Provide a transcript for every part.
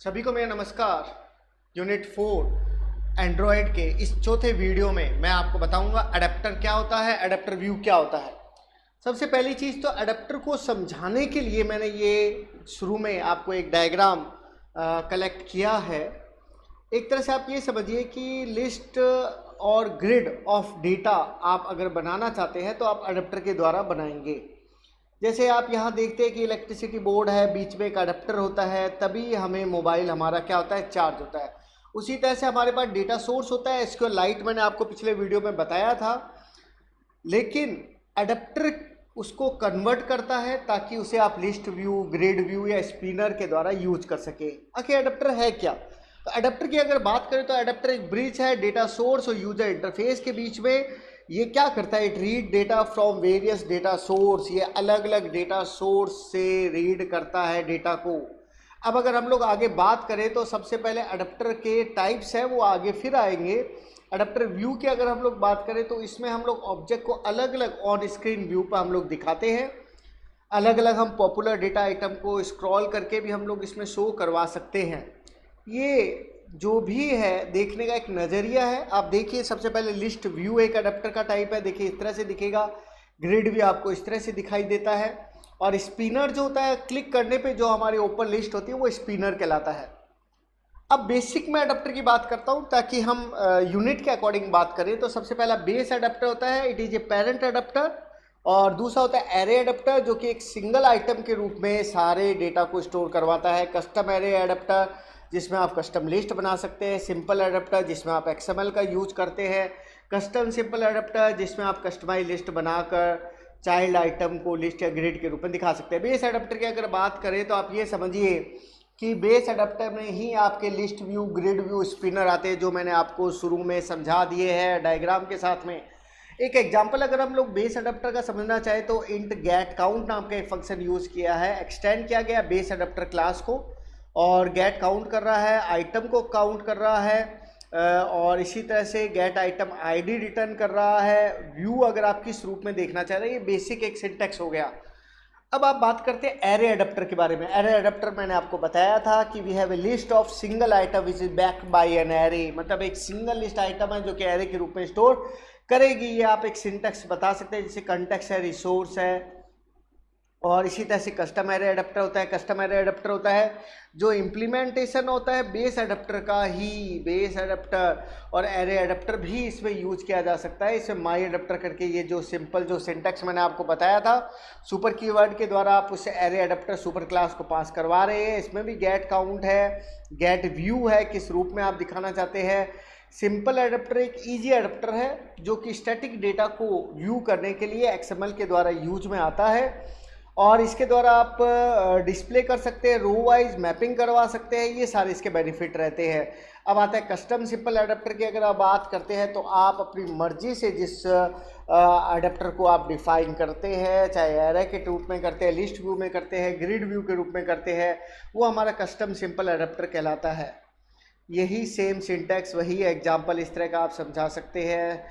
सभी को मेरा नमस्कार। यूनिट 4 एंड्रॉयड के इस चौथे वीडियो में मैं आपको बताऊंगा अडेप्टर क्या होता है, अडेप्टर व्यू क्या होता है। सबसे पहली चीज़ तो अडेप्टर को समझाने के लिए मैंने ये शुरू में आपको एक डायग्राम कलेक्ट किया है। एक तरह से आप ये समझिए कि लिस्ट और ग्रिड ऑफ डेटा आप अगर बनाना चाहते हैं तो आप अडेप्टर के द्वारा बनाएंगे। जैसे आप यहाँ देखते हैं कि इलेक्ट्रिसिटी बोर्ड है, बीच में एक अडेप्टर होता है, तभी हमें मोबाइल हमारा क्या होता है, चार्ज होता है। उसी तरह से हमारे पास डेटा सोर्स होता है, इसको लाइट मैंने आपको पिछले वीडियो में बताया था। लेकिन अडेप्टर उसको कन्वर्ट करता है ताकि उसे आप लिस्ट व्यू, ग्रिड व्यू या स्पिनर के द्वारा यूज कर सके। आखिर अडेप्टर है क्या? तो अडेप्टर की अगर बात करें तो अडेप्टर एक ब्रिज है डेटा सोर्स और यूजर इंटरफेस के बीच में। ये क्या करता है, it read data from various data source. ये अलग अलग डेटा सोर्स से रीड करता है डेटा को। अब अगर हम लोग आगे बात करें तो सबसे पहले अडेप्टर के टाइप्स है वो आगे फिर आएंगे। अडेप्टर व्यू की अगर हम लोग बात करें तो इसमें हम लोग ऑब्जेक्ट को अलग अलग ऑन स्क्रीन व्यू पर हम लोग दिखाते हैं। अलग अलग हम पॉपुलर डेटा आइटम को स्क्रॉल करके भी हम लोग इसमें शो करवा सकते हैं। ये जो भी है देखने का एक नज़रिया है। आप देखिए, सबसे पहले लिस्ट व्यू एक अडेप्टर का टाइप है। देखिए इस तरह से दिखेगा। ग्रिड भी आपको इस तरह से दिखाई देता है। और स्पिनर जो होता है, क्लिक करने पे जो हमारी ओपन लिस्ट होती है वो स्पिनर कहलाता है। अब बेसिक में अडेप्टर की बात करता हूँ ताकि हम यूनिट के अकॉर्डिंग बात करें। तो सबसे पहला बेस अडेप्टर होता है, it is a parent adapter. और दूसरा होता है एरे अडेप्टर, जो कि एक सिंगल आइटम के रूप में सारे डेटा को स्टोर करवाता है। कस्टम एरे अडेप्टर, जिसमें आप कस्टम लिस्ट बना सकते हैं। सिंपल अडेप्टर, जिसमें आप XML का यूज करते हैं। कस्टम सिंपल अडेप्टर, जिसमें आप कस्टमाइज लिस्ट बनाकर चाइल्ड आइटम को लिस्ट या ग्रिड के रूप में दिखा सकते हैं। बेस अडेप्टर की अगर बात करें तो आप ये समझिए कि बेस अडेप्टर में ही आपके list view, grid view, spinner आते हैं, जो मैंने आपको शुरू में समझा दिए हैं डायग्राम के साथ में। एक एग्जाम्पल अगर हम लोग बेस अडेप्टर का समझना चाहे तो इंट गेट काउंट नाम का एक फंक्शन यूज किया है, एक्सटेंड किया गया बेस अडेप्टर क्लास को। और गेट काउंट कर रहा है, आइटम को काउंट कर रहा है। और इसी तरह से गेट आइटम आईडी रिटर्न कर रहा है। व्यू अगर आप किस रूप में देखना चाह रहे हैं, ये बेसिक एक सिंटैक्स हो गया। अब आप बात करते हैं एरे अडेप्टर के बारे में। एरे अडेप्टर मैंने आपको बताया था कि we have a list of single item which is backed by an array. मतलब एक सिंगल लिस्ट आइटम है जो कि एरे के रूप में स्टोर करेगी। ये आप एक सिंटैक्स बता सकते हैं, जैसे कंटेक्स्ट है, रिसोर्स है। और इसी तरह से कस्टम एरे अडेप्टर होता है। कस्टम एरे अडेप्टर होता है जो इम्प्लीमेंटेशन होता है बेस अडेप्टर का ही। बेस अडेप्टर और एरे अडेप्टर भी इसमें यूज किया जा सकता है। इसमें माई अडेप्टर करके ये जो सिंपल जो सिंटैक्स मैंने आपको बताया था, सुपर कीवर्ड के द्वारा आप उस एरे अडेप्टर सुपर क्लास को पास करवा रहे हैं। इसमें भी गेट काउंट है, गेट व्यू है, किस रूप में आप दिखाना चाहते हैं। सिंपल अडेप्टर एक इजी अडेप्टर है जो कि स्टैटिक डेटा को व्यू करने के लिए XML के द्वारा यूज में आता है। और इसके द्वारा आप डिस्प्ले कर सकते हैं, रो वाइज मैपिंग करवा सकते हैं। ये सारे इसके बेनिफिट रहते हैं। अब आता है कस्टम सिंपल अडेप्टर की अगर आप बात करते हैं तो आप अपनी मर्जी से जिस अडेप्टर को आप डिफाइन करते हैं, चाहे एरे के रूप में करते हैं, लिस्ट व्यू में करते हैं, ग्रिड व्यू के रूप में करते हैं, वो हमारा कस्टम सिंपल अडेप्टर कहलाता है। यही सेम सिंटैक्स, वही एग्जाम्पल इस तरह का आप समझा सकते हैं।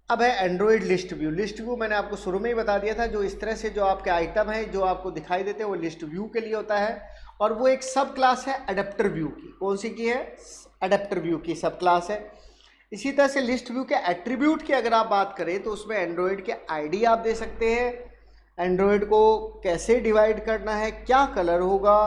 अब है Android list view. List view मैंने आपको शुरू में ही बता दिया था, जो इस तरह से जो आपके आइटम है जो आपको दिखाई देते हैं वो लिस्ट व्यू के लिए होता है। और वो एक सब क्लास है अडेप्टर व्यू की। कौन सी की है? अडेप्टर व्यू की सब क्लास है। इसी तरह से लिस्ट व्यू के एट्रीब्यूट की अगर आप बात करें तो उसमें एंड्रॉयड के आईडी आप दे सकते हैं, एंड्रॉयड को कैसे डिवाइड करना है, क्या कलर होगा,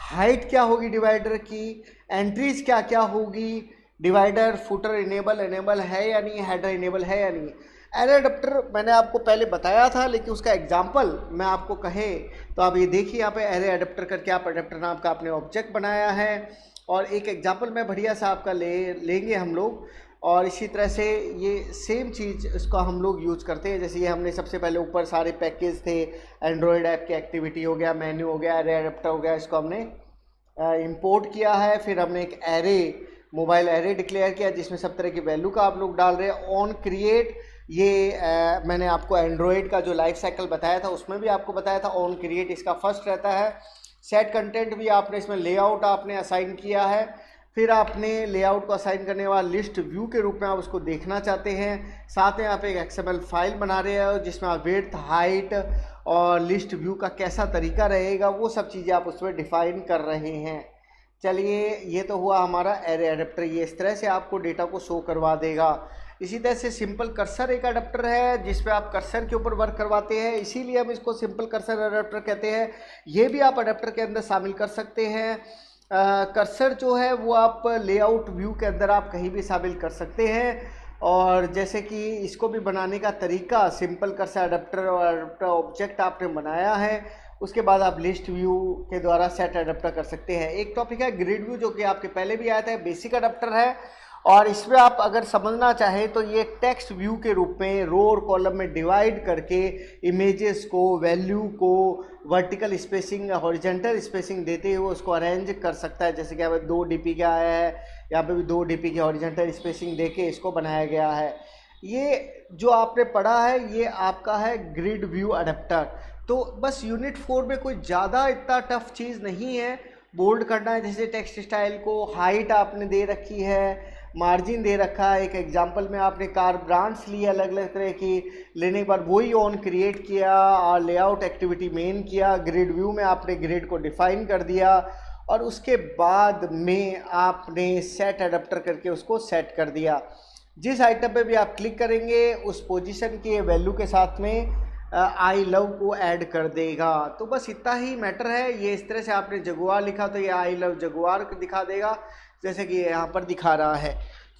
हाइट क्या होगी डिवाइडर की, एंट्रीज क्या क्या होगी, डिवाइडर फुटर इनेबल है या नहीं, हेडर इनेबल है या नहीं। एरे अडेप्टर मैंने आपको पहले बताया था, लेकिन उसका एग्जांपल मैं आपको कहे तो आप ये देखिए, यहाँ पे एरे अडेप्टर करके आप अडेप्टर नाम का आपने ऑब्जेक्ट बनाया है। और एक एग्जांपल मैं बढ़िया सा आपका लेंगे हम लोग। और इसी तरह से ये सेम चीज़ इसका हम लोग यूज करते हैं। जैसे ये हमने सबसे पहले ऊपर सारे पैकेज थे, एंड्रॉयड ऐप की एक्टिविटी हो गया, मेन्यू हो गया, एरे अडेप्टर हो गया, इसको हमने इंपोर्ट किया है। फिर हमने एक एरे, मोबाइल एरे डिक्लेयर किया जिसमें सब तरह की वैल्यू का आप लोग डाल रहे हैं। ऑन क्रिएट, ये मैंने आपको एंड्रॉयड का जो लाइफ साइकिल बताया था उसमें भी आपको बताया था, ऑन क्रिएट इसका फर्स्ट रहता है। सेट कंटेंट भी आपने इसमें लेआउट आपने असाइन किया है। फिर आपने लेआउट को असाइन करने के बाद लिस्ट व्यू के रूप में आप उसको देखना चाहते हैं। साथ में आप एक XML फाइल बना रहे हो जिसमें आप विड्थ, हाइट और लिस्ट व्यू का कैसा तरीका रहेगा वो सब चीज़ें आप उसमें डिफाइन कर रहे हैं। चलिए, ये तो हुआ हमारा एरे अडेप्टर। ये इस तरह से आपको डेटा को शो करवा देगा। इसी तरह से सिंपल कर्सर एक अडेप्टर है जिसपे आप कर्सर के ऊपर वर्क करवाते हैं, इसीलिए हम इसको सिंपल कर्सर अडेप्टर कहते हैं। ये भी आप अडेप्टर के अंदर शामिल कर सकते हैं। कर्सर जो है वो आप लेआउट व्यू के अंदर आप कहीं भी शामिल कर सकते हैं। और जैसे कि इसको भी बनाने का तरीका, सिंपल कर्सर अडेप्टर और अडेप्टर ऑब्जेक्ट आपने बनाया है, उसके बाद आप लिस्ट व्यू के द्वारा सेट अडेप्टर कर सकते हैं। एक टॉपिक है ग्रिड व्यू, जो कि आपके पहले भी आया था, बेसिक अडेप्टर है। और इसमें आप अगर समझना चाहें तो ये टेक्स्ट व्यू के रूप में रो और कॉलम में डिवाइड करके इमेजेस को, वैल्यू को वर्टिकल स्पेसिंग, हॉरिजेंटल स्पेसिंग देते हुए उसको अरेंज कर सकता है। जैसे कि यहाँ पे 2 DP का आया है, यहाँ पे भी 2 DP की हॉरिजेंटल स्पेसिंग देके इसको बनाया गया है। ये जो आपने पढ़ा है ये आपका है ग्रिड व्यू अडेप्टर। तो बस यूनिट 4 में कोई ज़्यादा इतना टफ चीज़ नहीं है। बोल्ड करना है जैसे टेक्स्ट स्टाइल को, हाइट आपने दे रखी है, मार्जिन दे रखा है। एक एग्जांपल में आपने कार ब्रांड्स ली अलग अलग तरह की, लेने के बाद वही ऑन क्रिएट किया और लेआउट एक्टिविटी मेन किया। ग्रिड व्यू में आपने ग्रिड को डिफाइन कर दिया और उसके बाद में आपने सेट अडेप्टर करके उसको सेट कर दिया। जिस आइटम पे भी आप क्लिक करेंगे उस पोजीशन के वैल्यू के साथ में आई लव को ऐड कर देगा। तो बस इतना ही मैटर है। ये इस तरह से आपने जगुआर लिखा तो ये आई लव जगुआर दिखा देगा, जैसे कि यहाँ पर दिखा रहा है।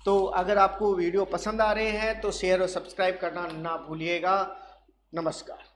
तो अगर आपको वीडियो पसंद आ रहे हैं तो शेयर और सब्सक्राइब करना ना भूलिएगा। नमस्कार।